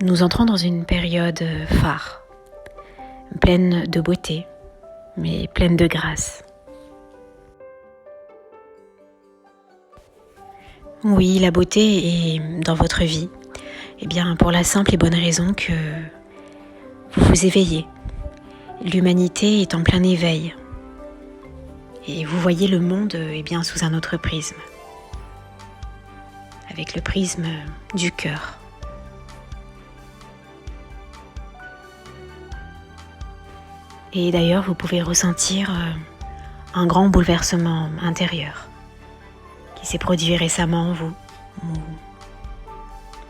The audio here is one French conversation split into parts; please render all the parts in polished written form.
Nous entrons dans une période phare, pleine de beauté, mais pleine de grâce. Oui, la beauté est dans votre vie, pour la simple et bonne raison que vous vous éveillez. L'humanité est en plein éveil et vous voyez le monde sous un autre prisme, avec le prisme du cœur. Et d'ailleurs, vous pouvez ressentir un grand bouleversement intérieur qui s'est produit récemment en vous, ou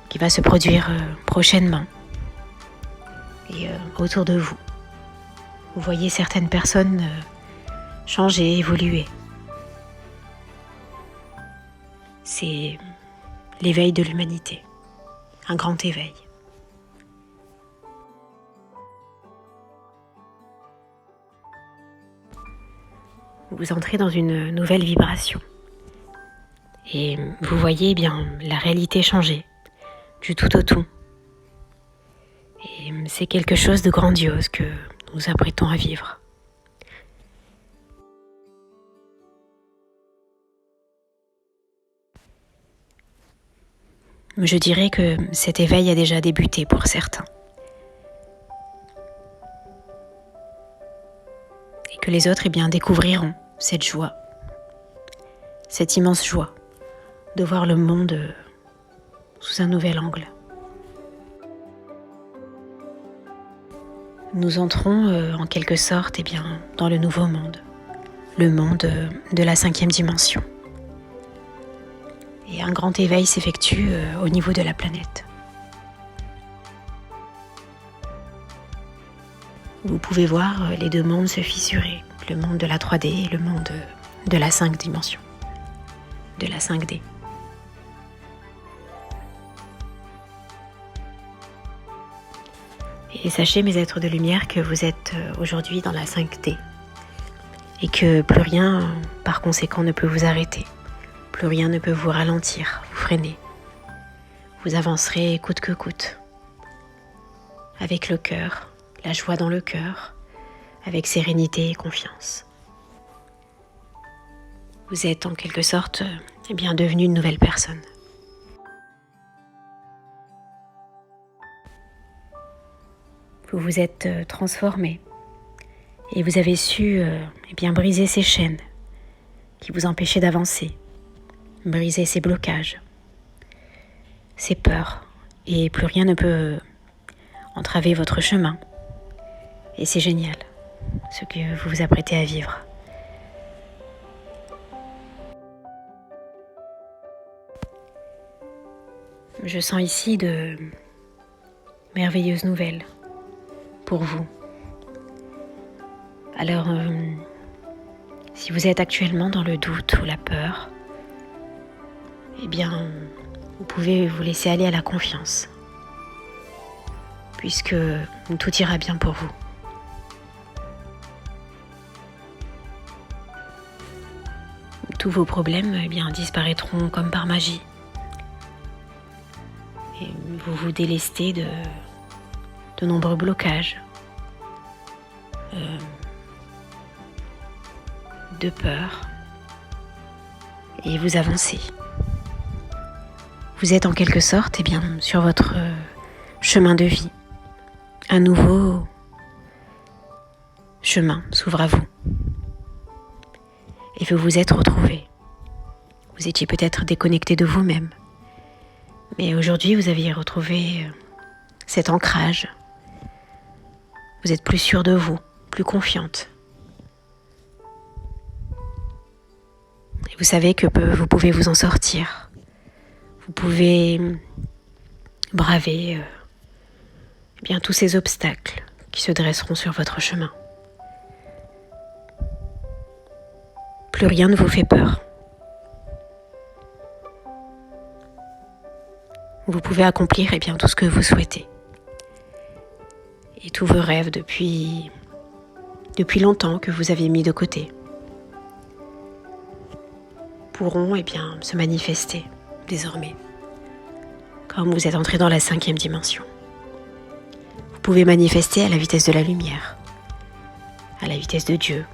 qui va se produire prochainement et autour de vous. Vous voyez certaines personnes changer, évoluer. C'est l'éveil de l'humanité, un grand éveil. Vous entrez dans une nouvelle vibration et vous voyez la réalité changer du tout au tout. Et c'est quelque chose de grandiose que nous nous apprêtons à vivre. Je dirais que cet éveil a déjà débuté pour certains. Et que les autres découvriront cette joie, cette immense joie de voir le monde sous un nouvel angle. Nous entrons en quelque sorte dans le nouveau monde, le monde de la 5e dimension. Et un grand éveil s'effectue au niveau de la planète. Vous pouvez voir les deux mondes se fissurer, le monde de la 3D et le monde de la 5 dimension, de la 5D. Et sachez, mes êtres de lumière, que vous êtes aujourd'hui dans la 5D et que plus rien, par conséquent, ne peut vous arrêter. Plus rien ne peut vous ralentir, vous freiner. Vous avancerez coûte que coûte, avec le cœur, la joie dans le cœur, avec sérénité et confiance. Vous êtes en quelque sorte devenu une nouvelle personne. Vous vous êtes transformé et vous avez su briser ces chaînes qui vous empêchaient d'avancer, briser ces blocages, ces peurs, et plus rien ne peut entraver votre chemin. Et c'est génial, ce que vous vous apprêtez à vivre. Je sens ici de merveilleuses nouvelles pour vous. Alors, si vous êtes actuellement dans le doute ou la peur, vous pouvez vous laisser aller à la confiance, puisque tout ira bien pour vous. Tous vos problèmes disparaîtront comme par magie. Et vous vous délestez de nombreux blocages, de peur, et vous avancez. Vous êtes en quelque sorte sur votre chemin de vie. Un nouveau chemin s'ouvre à vous. Et vous vous êtes retrouvés. Vous étiez peut-être déconnecté de vous-même. Mais aujourd'hui, vous aviez retrouvé cet ancrage. Vous êtes plus sûr de vous, plus confiante. Et vous savez que vous pouvez vous en sortir. Vous pouvez braver tous ces obstacles qui se dresseront sur votre chemin. Plus rien ne vous fait peur. Vous pouvez accomplir tout ce que vous souhaitez. Et tous vos rêves depuis longtemps que vous avez mis de côté pourront se manifester désormais, comme vous êtes entré dans la 5e dimension. pouvez manifester à la vitesse de la lumière, à la vitesse de Dieu,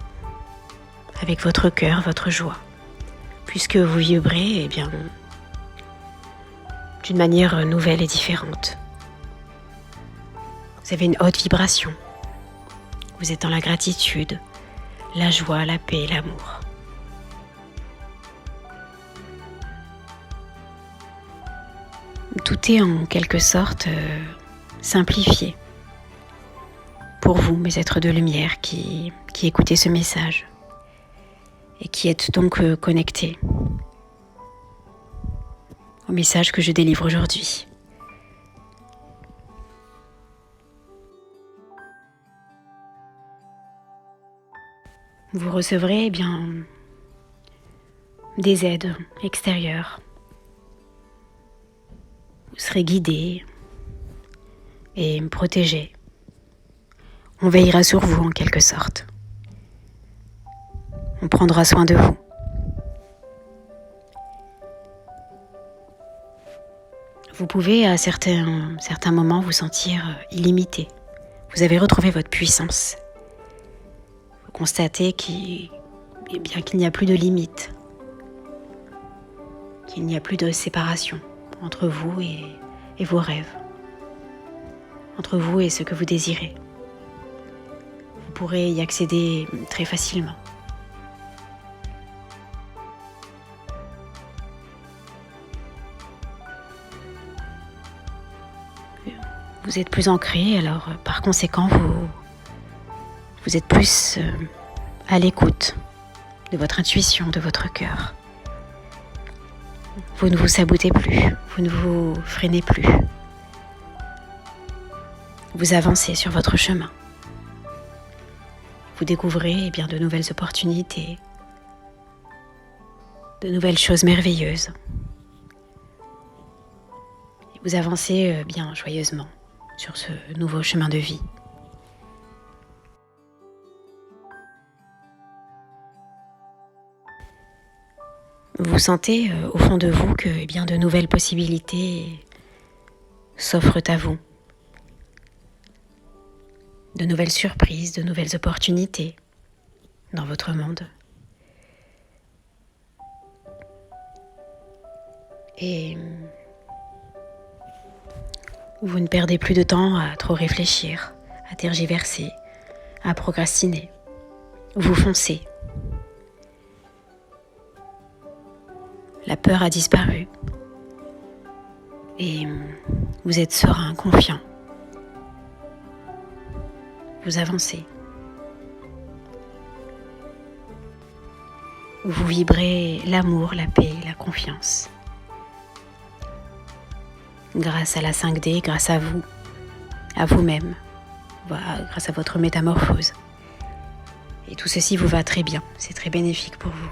avec votre cœur, votre joie, puisque vous vibrez d'une manière nouvelle et différente. Vous avez une haute vibration. Vous êtes dans la gratitude, la joie, la paix, l'amour. Tout est en quelque sorte simplifié pour vous, mes êtres de lumière qui écoutez ce message et qui êtes donc connectés au message que je délivre aujourd'hui. Vous recevrez des aides extérieures. Vous serez guidé et protégé. On veillera sur vous en quelque sorte. On prendra soin de vous. Vous pouvez à certains moments vous sentir illimité. Vous avez retrouvé votre puissance. Vous constatez qu'il n'y a plus de limite, qu'il n'y a plus de séparation entre vous et vos rêves, entre vous et ce que vous désirez. Vous pourrez y accéder très facilement. Vous êtes plus ancré, alors par conséquent, vous êtes plus à l'écoute de votre intuition, de votre cœur. Vous ne vous sabotez plus, vous ne vous freinez plus. Vous avancez sur votre chemin. Vous découvrez de nouvelles opportunités, de nouvelles choses merveilleuses. Vous avancez joyeusement sur ce nouveau chemin de vie. Vous sentez au fond de vous que de nouvelles possibilités s'offrent à vous. De nouvelles surprises, de nouvelles opportunités dans votre monde. Et vous ne perdez plus de temps à trop réfléchir, à tergiverser, à procrastiner. Vous foncez. La peur a disparu. Et vous êtes serein, confiant. Vous avancez. Vous vibrez l'amour, la paix, la confiance. Grâce à la 5D, grâce à vous, à vous-même, grâce à votre métamorphose. Et tout ceci vous va très bien, c'est très bénéfique pour vous.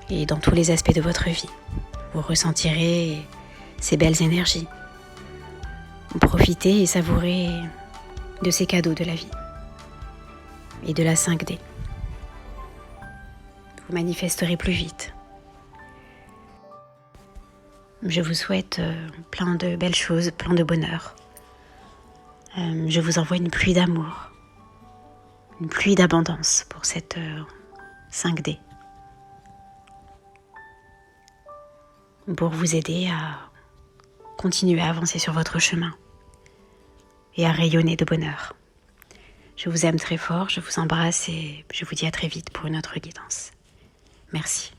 Et dans tous les aspects de votre vie, vous ressentirez ces belles énergies. Profitez et savourez de ces cadeaux de la vie et de la 5D. Vous manifesterez plus vite. Je vous souhaite plein de belles choses, plein de bonheur. Je vous envoie une pluie d'amour, une pluie d'abondance pour cette 5D. Pour vous aider à continuer à avancer sur votre chemin et à rayonner de bonheur. Je vous aime très fort, je vous embrasse et je vous dis à très vite pour une autre guidance. Merci.